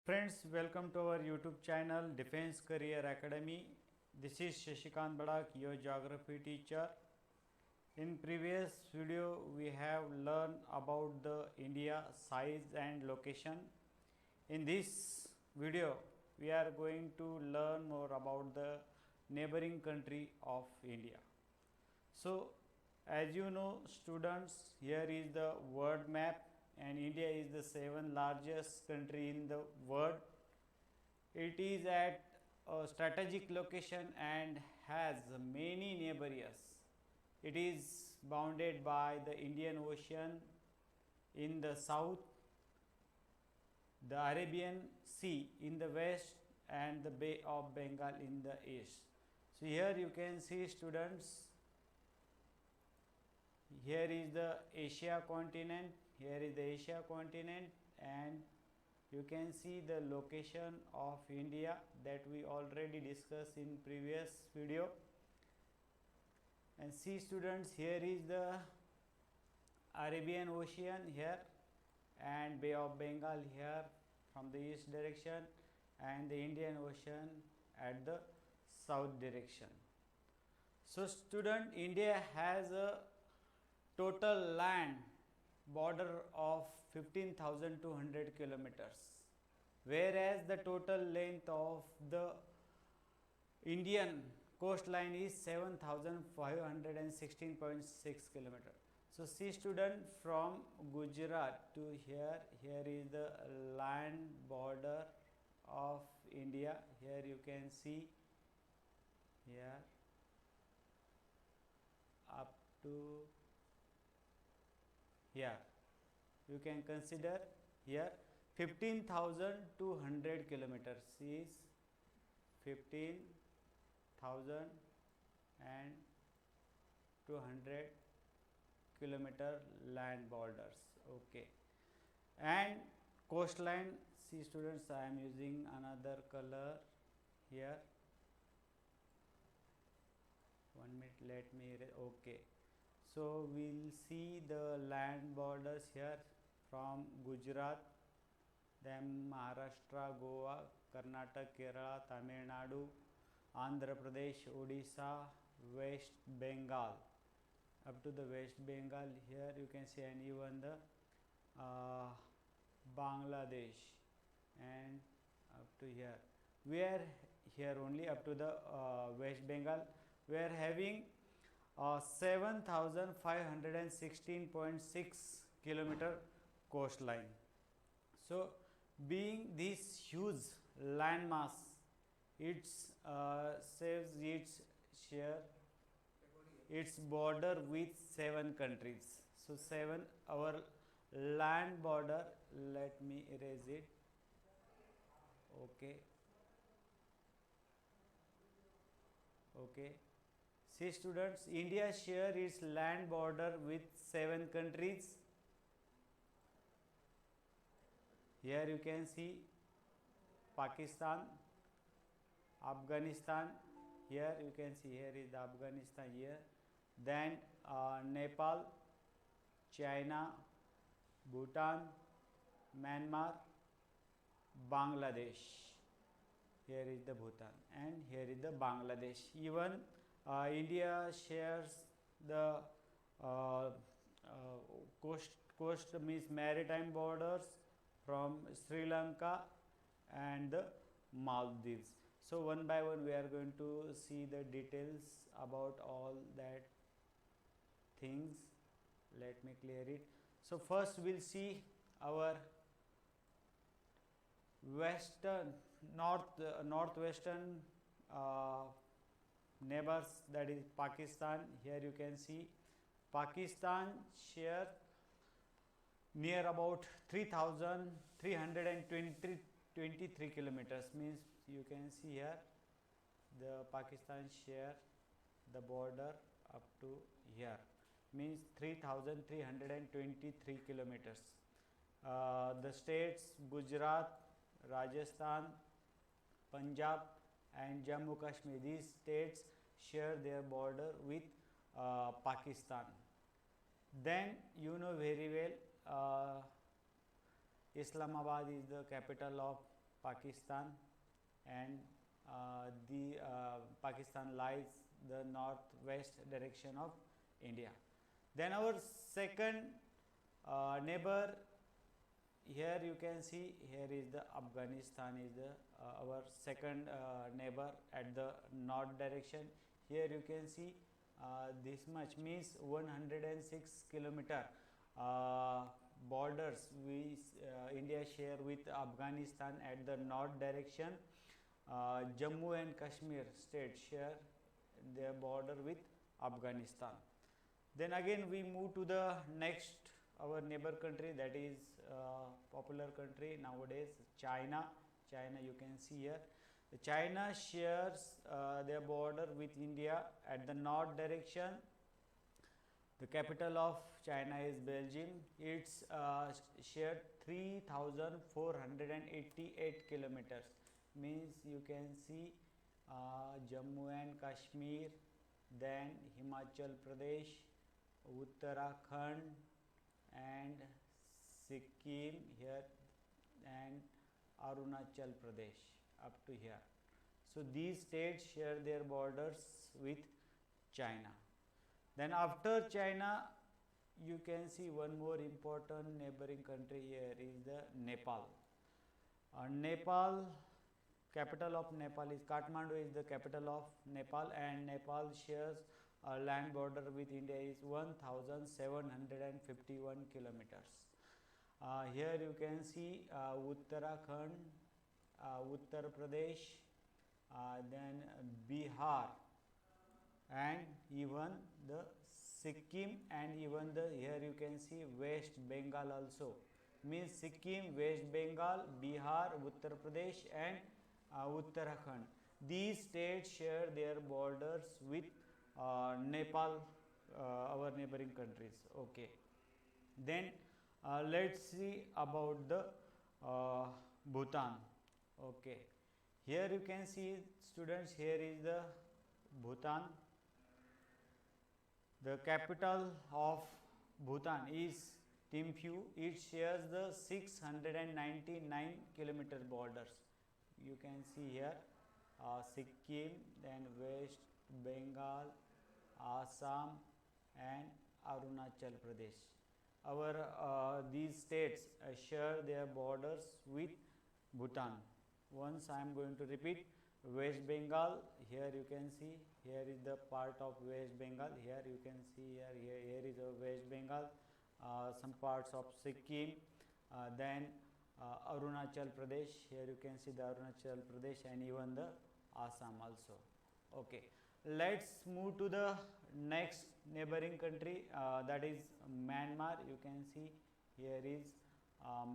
Friends, welcome to our YouTube channel Defense Career Academy. This is Shashikant Badak, your geography teacher. In previous video, we have learned about the India size and location. In this video, we are going to learn more about the neighboring country of India. So, as you know, students, here is the world map, and India is the 7th largest country in the world. It is at a strategic location and has many neighbors. It is bounded by the Indian Ocean in the south, the Arabian Sea in the west, and the Bay of Bengal in the east. So here you can see, students, here is the Asia continent, and you can see the location of India that we already discussed in previous video. And see, students, here is the Arabian Ocean here and Bay of Bengal here from the east direction, and the Indian Ocean at the south direction. So student, India has a total land border of 15,200 kilometers, whereas the total length of the Indian coastline is 7,516.6 kilometers. So see, student, from Gujarat to here is the land border of India. Here you can see here up to here. You can consider here 15,200 kilometers is 15,200 kilometer land borders. Okay, and coastline. See, students, I am using another color here. 1 minute, let me okay. So we'll see the land borders here from Gujarat, then Maharashtra, Goa, Karnataka, Kerala, Tamil Nadu, Andhra Pradesh, Odisha, West Bengal, up to the West Bengal. Here you can see, and even the Bangladesh, and up to here. We are here only up to the West Bengal. We are having 7,516.6 kilometer coastline. So being this huge landmass, it saves its share its border with 7 countries. So 7, our land border, let me erase it. Okay. See, students, India share its land border with 7 countries. Here you can see Pakistan, Afghanistan. Here you can see, here is the Afghanistan here. Then Nepal, China, Bhutan, Myanmar, Bangladesh. Here is the Bhutan, and here is the Bangladesh. Even India shares the coast means maritime borders from Sri Lanka and the Maldives. So one by one we are going to see the details about all that things. Let me clear it. So first we'll see our northwestern neighbors, that is Pakistan. Here you can see Pakistan share near about 3,323 kilometers, means you can see here the Pakistan share the border up to here, means 3,323 kilometers. The states Gujarat, Rajasthan, Punjab and Jammu Kashmir, these states share their border with Pakistan. Then you know very well Islamabad is the capital of Pakistan, and the Pakistan lies the northwest direction of India. Then our second neighbor, here you can see, here is the Afghanistan is the our second neighbor at the north direction. Here you can see this much, means 106 kilometer borders we India share with Afghanistan at the north direction. Jammu and Kashmir state share their border with Afghanistan. Then again we move to the next our neighbor country, that is popular country nowadays, China. China you can see here. China shares their border with India at the north direction. The capital of China is Beijing. It's shared 3,488 kilometers. Means you can see Jammu and Kashmir, then Himachal Pradesh, Uttarakhand, and Sikkim here, and Arunachal Pradesh up to here. So these states share their borders with China. Then after China, you can see one more important neighboring country here is the Nepal. Nepal, capital of Nepal is Kathmandu, is the capital of Nepal, and Nepal shares a land border with India is 1,751 kilometers. Here you can see Uttarakhand, Uttar Pradesh, then Bihar, and even the Sikkim, and even the here you can see West Bengal also. Means Sikkim, West Bengal, Bihar, Uttar Pradesh, and Uttarakhand. These states share their borders with Nepal, our neighboring countries. Okay. Then let's see about the Bhutan. Okay. Here you can see, students, here is the Bhutan. The capital of Bhutan is Thimphu. It shares the 699 kilometer borders. You can see here Sikkim, then West Bengal, Assam, and Arunachal Pradesh. Our these states share their borders with Bhutan. Once I am going to repeat, West Bengal, here you can see, here is the part of West Bengal, here you can see here is a West Bengal, some parts of Sikkim, then Arunachal Pradesh, here you can see the Arunachal Pradesh, and even the Assam also. Okay, let's move to the next neighboring country, that is Myanmar. You can see here is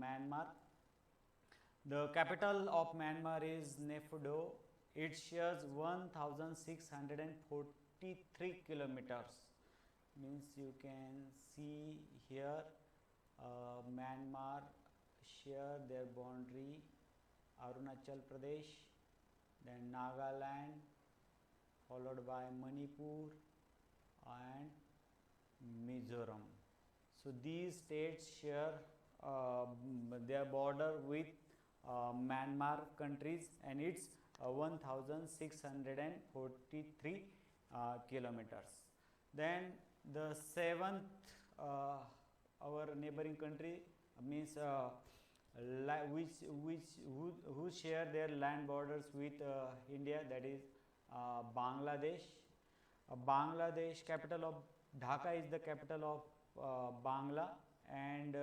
Myanmar. The capital of Myanmar is Naypyidaw. It shares 1,643 kilometers. Means you can see here Myanmar share their boundary, Arunachal Pradesh, then Nagaland, followed by Manipur and Mizoram. So these states share their border with Myanmar countries, and it's 1,643 kilometers. Then the seventh our neighboring country means who share their land borders with India, that is Bangladesh. Bangladesh capital of Dhaka is the capital of Bangla, and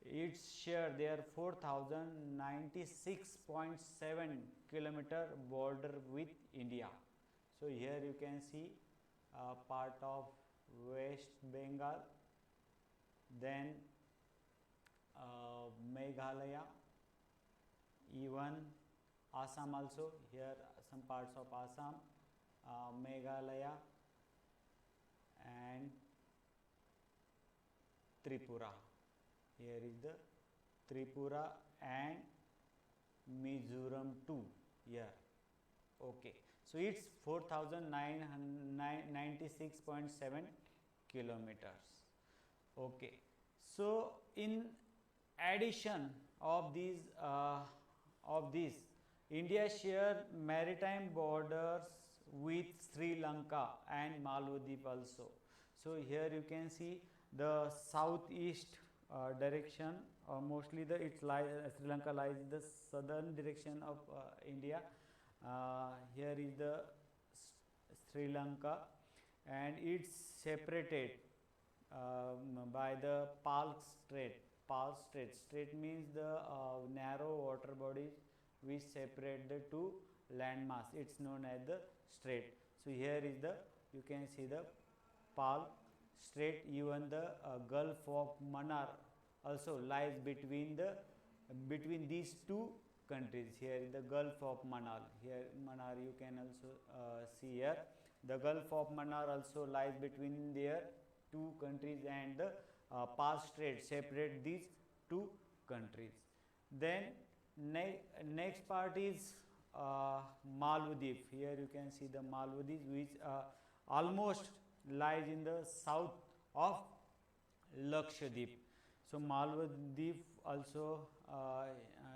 it's share their 4,096.7 kilometer border with India. So here you can see part of West Bengal, then Meghalaya, even Assam also, here some parts of Assam, Meghalaya, and Tripura. Here is the Tripura and Mizoram too here. Okay, so it's 4,996.7 kilometers. Okay, so in addition of these of this, India share maritime borders with Sri Lanka and Maldives also. So here you can see the southeast direction, mostly the Sri Lanka lies in the southern direction of India. Here is the Sri Lanka, and it's separated by the Palk Strait. Palk Strait. Strait means the narrow water bodies which separate the two landmass. It's known as the strait. So here is the, you can see the Palk Strait. Even the Gulf of Mannar also lies between these two countries. Here is the Gulf of Mannar. Here Mannar you can also see here. The Gulf of Mannar also lies between their two countries, and the Palk Strait separate these two countries. Then next part is Maldives. Here you can see the Maldives, which almost lies in the south of Lakshadweep. So Maldives also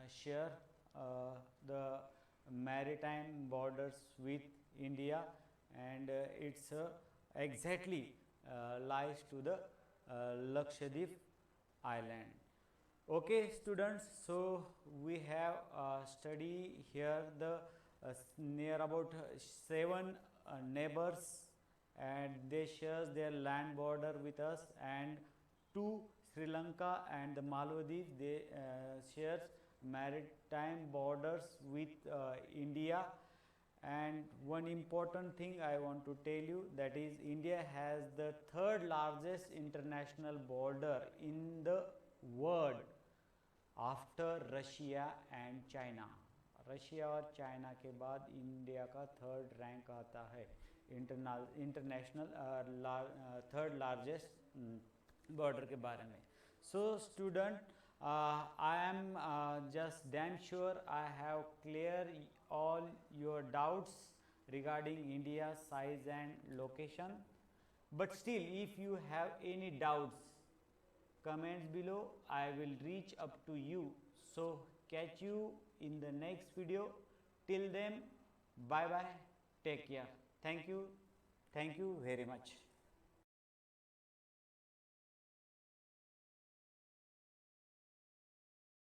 share the maritime borders with India, and it's exactly lies to the Lakshadweep island. Okay students, so we have study here the near about 7 neighbors, and they share their land border with us, and to Sri Lanka and the Maldives, they share maritime borders with India. And one important thing I want to tell you, that is India has the third largest international border in the world after Russia and China. Russia और China के बाद India का third rank आता है international third largest border के बारे में. So student, I am just damn sure I have clear all your doubts regarding India's size and location. But still, if you have any doubts, comments below. I will reach up to you. So catch you in the next video. Till then, bye bye, take care. Thank you very much.